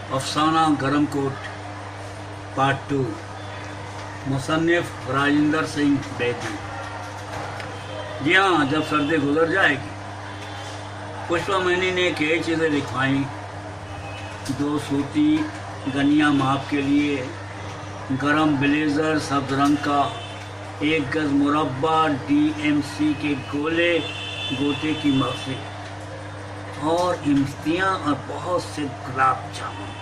अफसाना गरम coat part 2 मुसन्निफ Rajendra Singh Bedi. जी हाँ, जब सर्दी गुजर जाएगी। पुष्पा मैनी ने कई चीज़ें लिखवाई। 2 सूती गनिया माप के लिए, गरम ब्लेज़र सब्ज रंग का, 1 गज मुरब्बा DMC के गोते की मर्सी और इम्तियाँ और बहुत से गुलाब जामुन।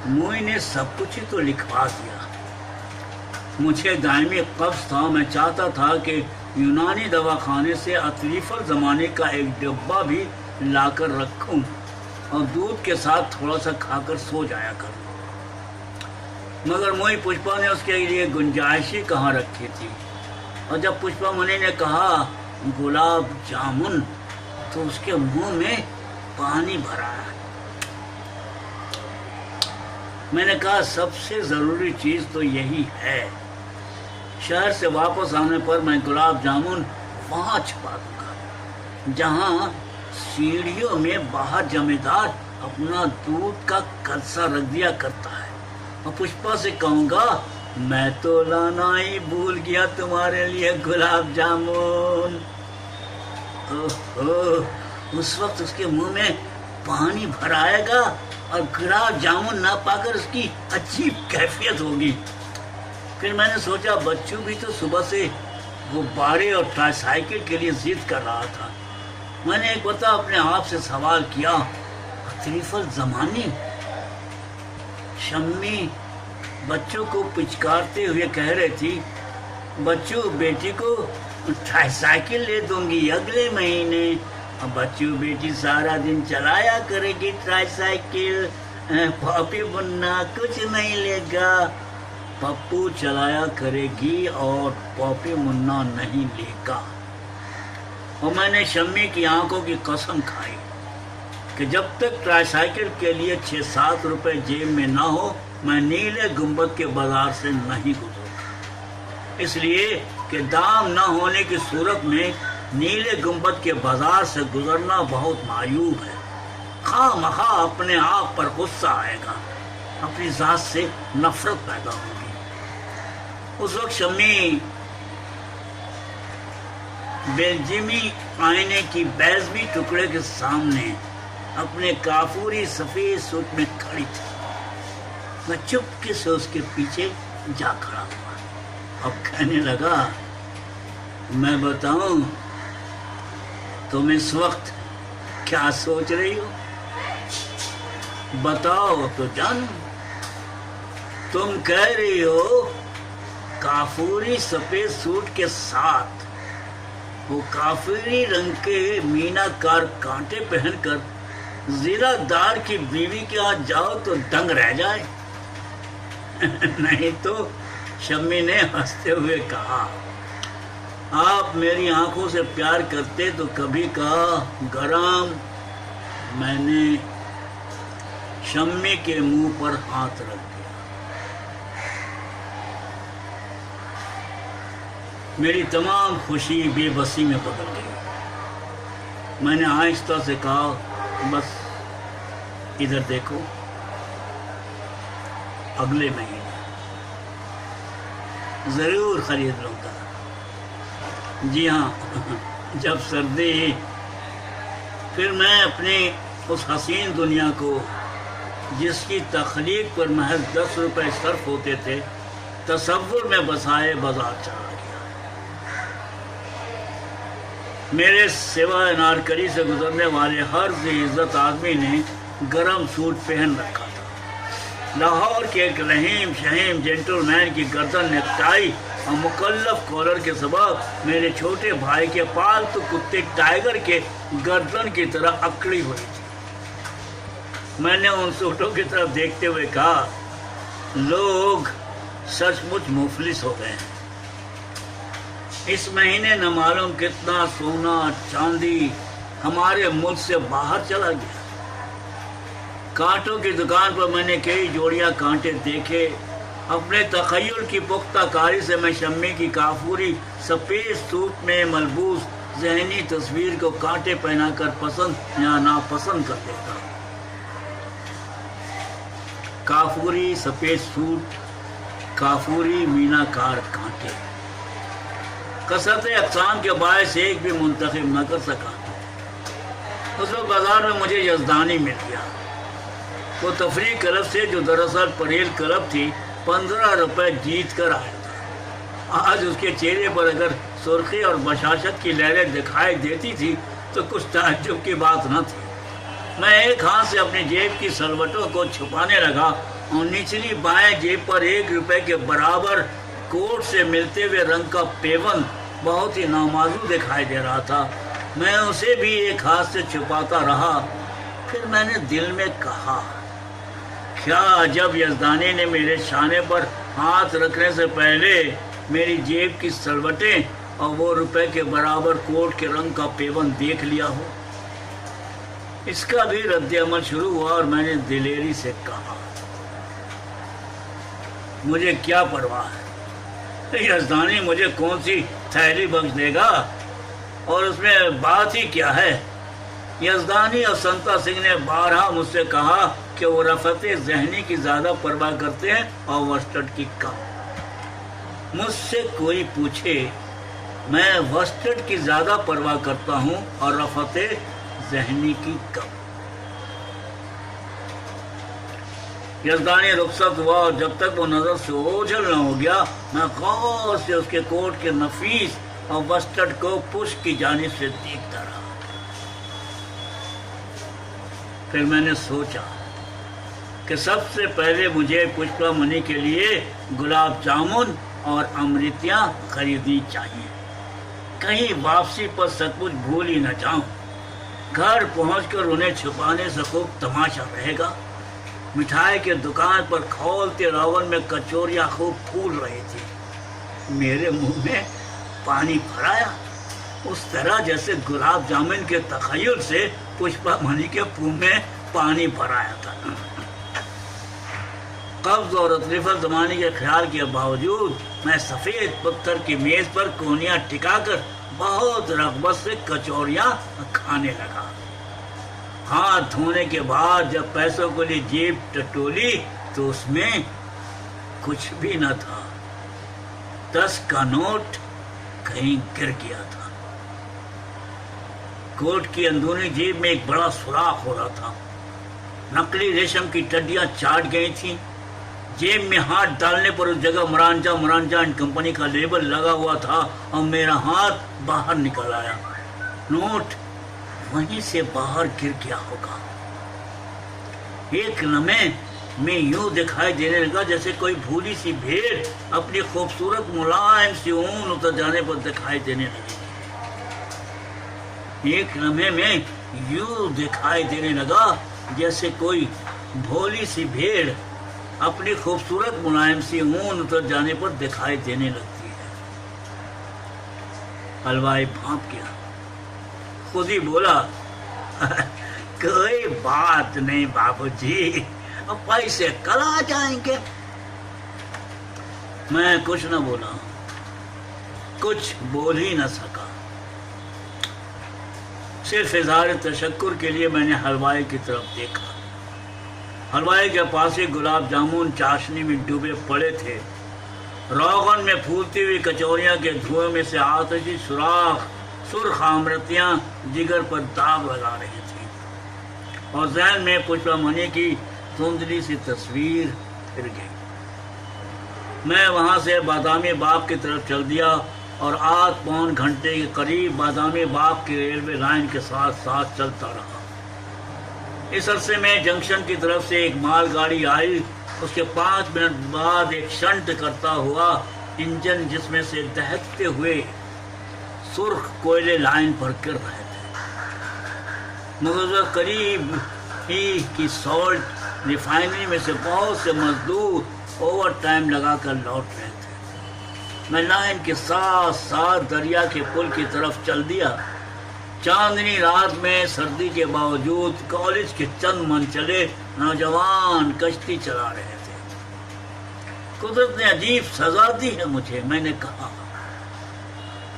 मोई ने सब कुछ ही तो लिखवा दिया। मुझे दायमी कब्ज़ था। मैं चाहता था कि यूनानी दवाखाने से अतलीफल ज़माने का एक डिब्बा भी लाकर रखूं और दूध के साथ थोड़ा सा खाकर सो जाया करूं। मगर मोई पुष्पा ने उसके लिए गुंजाइश ही कहाँ रखी थी। और जब पुष्पा मनी ने कहा गुलाब जामुन तो उसके मुंह में पानी भरा। मैंने कहा सबसे ज़रूरी चीज़ तो यही है। शहर से वापस आने पर मैं गुलाब जामुन वहाँ छुपा दूंगा जहाँ सीढ़ियों में बाहर जमींदार अपना दूध का कलसा रख दिया करता है। और पुष्पा से कहूँगा मैं तो लाना ही भूल गया तुम्हारे लिए गुलाब जामुन। ओहो, उस वक्त उसके मुंह में पानी भर आएगा और गुलाब जामुन ना पाकर उसकी अजीब कैफियत होगी। फिर मैंने सोचा बच्चू भी तो सुबह से गुब्बारे और ट्राईसाइकिल के लिए जिद कर रहा था। मैंने एक बता अपने आप से सवाल किया, अतलीफल ज़मानी? शम्मी बच्चों को पिचकारते हुए कह रही थी, बच्चू बेटी को ट्राईसाइकिल ले दूंगी अगले महीने। अब बच्चू बेटी सारा दिन चलाया करेगी ट्राईसाइकिल। पॉपी मुन्ना कुछ नहीं लेगा। पप्पू चलाया करेगी और पॉपी मुन्ना नहीं लेगा। और मैंने शम्मी की आंखों की कसम खाई कि जब तक ट्राईसाइकिल के लिए 6-7 रुपए जेब में ना हो मैं नीले गुंबद के बाजार से नहीं गुजरूंगा। इसलिए कि दाम न होने की सूरत में नीले गुंबद के बाजार से गुजरना बहुत मायूब है। खामखा अपने आप पर गुस्सा आएगा, अपनी जात से नफरत पैदा होगी। उस वक्त शम्मी बेल्जियमी आईने की बेज़मी टुकड़े के सामने अपने काफूरी सफेद सूट में खड़ी थी। मैं चुपके से उसके पीछे जा खड़ा हुआ। अब कहने लगा, मैं बताऊं तुम इस वक्त क्या सोच रही हो? बताओ तो जानूं। तुम कह रही हो काफूरी सफेद सूट के साथ वो काफूरी रंग के मीनाकार कांटे पहनकर जिलादार की बीवी के यहाँ जाओ तो दंग रह जाए। नहीं तो, शम्मी ने हंसते हुए कहा, आप मेरी आंखों से प्यार करते तो कभी कहा गरम। मैंने शम्मी के मुंह पर हाथ रख दिया। मेरी तमाम खुशी बेबसी में बदल गई। मैंने आहिस्ता से कहा, बस इधर देखो, अगले महीने ज़रूर खरीद लूँगा। जी हाँ, जब सर्दी। फिर मैं अपनी उस हसीन दुनिया को जिसकी तख्लीक पर महज 10 रुपए सर्फ होते थे तसव्वुर में बसाए बाजार चला गया। मेरे सिवाय अनारकली से गुजरने वाले हर इज़्ज़त आदमी ने गरम सूट पहन रखा था। लाहौर के एक रहीम शहीम जेंटलमैन की गर्दन नेकटाई और मुकल्लफ कॉलर के सबब मेरे छोटे भाई के पालतू कुत्ते टाइगर के गर्दन की तरह अकड़ी हुई थी। मैंने उन सूटों की तरफ देखते हुए कहा, लोग सचमुच मुफलिस हो गए हैं। इस महीने न मालूम कितना सोना चांदी हमारे मुल्क से बाहर चला गया। कांटों की दुकान पर मैंने कई जोड़ियां कांटे देखे। अपने तखय्युल की पुख्ता कारी से मैं शम्मी की काफूरी सफ़ेद सूट में मलबूस जहनी तस्वीर को कांटे पहनाकर पसंद या नापसंद कर देता। کافوری سفید سوٹ، کافوری میناکار کانٹے، کثرت اقسام کے باعث ایک بھی منتخب نہ کر سکا۔ اس وقت بازار میں مجھے یزدانی مل گیا۔ وہ تفریح کلب سے، جو دراصل پریل کلب تھی، 15 روپے جیت کر آیا تھا۔ آج اس کے چہرے پر اگر سرخی اور بشاشت کی لہریں دکھائی دیتی تھی تو کچھ تعجب کی بات نہ تھی۔ میں ایک ہاتھ سے اپنی جیب کی سلوٹوں کو چھپانے لگا اور نچلی بائیں جیب پر 1 روپے کے برابر کوٹ سے ملتے ہوئے رنگ کا پیون بہت ہی نامازو دکھائی دے رہا تھا۔ میں اسے بھی ایک ہاتھ سے چھپاتا رہا۔ پھر میں نے دل میں کہا، کیا عجب یزدانی نے میرے شانے پر ہاتھ رکھنے سے پہلے میری جیب کی سلوٹیں اور وہ روپے کے برابر کوٹ کے رنگ کا پیون دیکھ لیا ہو۔ اس کا بھی رد عمل شروع ہوا اور میں نے دلیری سے کہا، مجھے کیا پرواہ ہے، یزدانی مجھے کون سی تھیلی بخش دے گا، اور اس میں بات ہی کیا ہے۔ یزدانی اور سنتا سنگھ نے بارہا مجھ سے کہا کہ وہ رفعت ذہنی کی زیادہ پرواہ کرتے ہیں اور وسٹرڈ کی کم۔ مجھ سے کوئی پوچھے، میں وسٹرڈ کی زیادہ پرواہ کرتا ہوں اور رفعت ذہنی کی کم۔ یزدانی رخصت ہوا اور جب تک وہ نظر سے اوجھل نہ ہو گیا میں غور سے اس کے کوٹ کے نفیس اور وسٹرڈ کو پشت کی جانب سے دیکھتا رہا۔ پھر میں نے سوچا کہ سب سے پہلے مجھے پشپا منی کے لیے گلاب جامن اور امرتیاں خریدنی چاہیے، کہیں واپسی پر سچ مچ بھول ہی نہ جاؤں۔ گھر پہنچ کر انہیں چھپانے سے خوب تماشا رہے گا۔ مٹھائی کے دکان پر کھولتے راون میں کچوریاں خوب پھول رہی تھی۔ میرے منہ میں پانی بھر آیا، اس طرح جیسے گلاب جامن کے تخیل سے پشپا منی کے منہ میں پانی بھر آیا تھا۔ قبض اور اطرافت زمانے کے خیال کے باوجود میں سفید پتھر کی میز پر کونیاں ٹکا کر بہت رغبت سے کچوریاں کھانے لگا۔ ہاتھ دھونے کے بعد جب پیسوں کے لیے جیب ٹٹولی تو اس میں کچھ بھی نہ تھا۔ 10 کا نوٹ کہیں گر گیا تھا۔ کوٹ کی اندرونی جیب میں ایک بڑا سوراخ ہو رہا تھا۔ نقلی ریشم کی ٹڈیاں چاٹ گئی تھیں۔ جیب میں ہاتھ ڈالنے پر اس جگہ مرانجا اینڈ کمپنی کا لیبل لگا ہوا تھا اور میرا ہاتھ باہر نکل آیا۔ نوٹ وہیں سے باہر گر گیا ہوگا۔ ایک لمحے میں یوں دکھائی دینے لگا جیسے کوئی بھولی سی بھیڑ اپنی خوبصورت ملائم سی اون اتر جانے پر دکھائی دینے لگی۔ ایک لمحے میں یوں دکھائی دینے لگا جیسے کوئی بھولی سی بھیڑ اپنی خوبصورت ملائم سی اون اتر جانے پر دکھائی دینے لگتی ہے۔ حلوائی بھانپ گیا، خود ہی بولا، کوئی بات نہیں بابو جی، اب پیسے کل آ جائیں گے۔ میں کچھ نہ بولا، کچھ بول ہی نہ سکا۔ صرف اظہار تشکر کے لیے میں نے حلوائی کی طرف دیکھا۔ حلوائی کے پاس ہی گلاب جامن چاشنی میں ڈوبے پڑے تھے۔ روغن میں پھولتی ہوئی کچوریاں کے دھوئیں میں سے آتشی سرخ آمرتیاں جگر پر داغ لگا رہی تھیں اور ذہن میں پشپا منی کی دھندلی سی تصویر پھر گئی۔ میں وہاں سے بادامی باغ کی طرف چل دیا اور آدھ پون گھنٹے کے قریب بادامی باغ کی ریلوے لائن کے ساتھ ساتھ چلتا رہا۔ اس عرصے میں جنکشن کی طرف سے ایک مال گاڑی آئی۔ اس کے 5 منٹ بعد ایک شنٹ کرتا ہوا انجن جس میں سے دہکتے ہوئے سرخ کوئلے لائن پر گر رہے تھے۔ مگر قریب ہی کی سالٹ ریفائنری میں سے بہت سے مزدور اوور ٹائم لگا کر لوٹ رہے تھے۔ میں لائن کے ساتھ ساتھ دریا کے پل کی طرف چل دیا۔ چاندنی رات میں سردی کے باوجود کالج کے چند منچلے نوجوان کشتی چلا رہے تھے۔ قدرت نے عجیب سزا دی ہے مجھے، میں نے کہا۔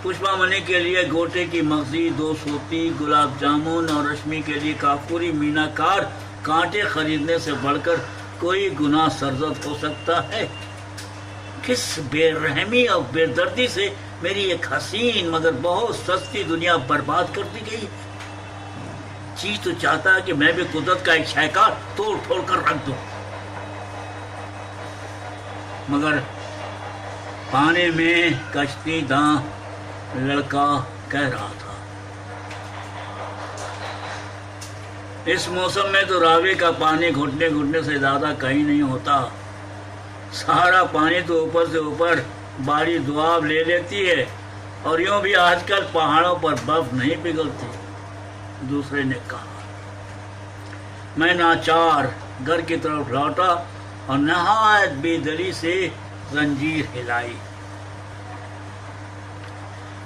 پشپا منی کے لیے گوٹے کی مغزی 2 سوتی، گلاب جامن اور رشمی کے لیے کافوری میناکار کانٹے خریدنے سے بڑھ کر कोई गुनाह सरजद हो सकता है? किस बेरहमी और बेदर्दी से मेरी एक हसीन मगर बहुत सस्ती दुनिया बर्बाद कर दी गई। जी तो चाहता है कि मैं भी कुदरत का एक शहकार तोड़ फोड़ कर रख दूं, मगर पानी में कश्ती दां लड़का कह रहा था। इस मौसम में तो रावी का पानी घुटने घुटने से ज्यादा कहीं नहीं होता। सारा पानी तो ऊपर से ऊपर बारी दुआब ले लेती है, और यूं भी आजकल पहाड़ों पर बर्फ नहीं पिघलती। दूसरे ने कहा। मैं नाचार घर की तरफ लौटा और नहायत बेदली से जंजीर हिलाई।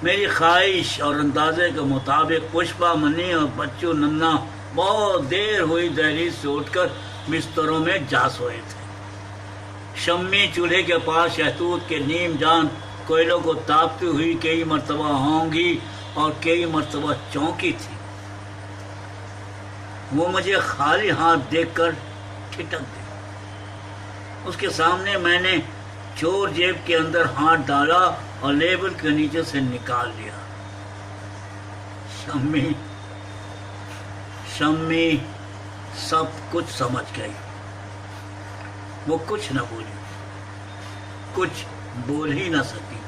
मेरी ख्वाहिश और अंदाजे के मुताबिक पुष्पा, मनी और बच्चू नन्ना बहुत देर हुई दहलीज से उठकर बिस्तरों में जा सोए थे। शम्मी चूल्हे के पास शहतूत के नीम जान कोयलों को तापती हुई कई मर्तबा होंगी और कई मर्तबा चौंकी थी। वो मुझे खाली हाथ देखकर ठिठक गई। उसके सामने मैंने चोर जेब के अंदर हाथ डाला और लेबल के नीचे से निकाल लिया। शम्मी सब कुछ समझ गई। वो कुछ न बोली, कुछ बोल ही न सकी।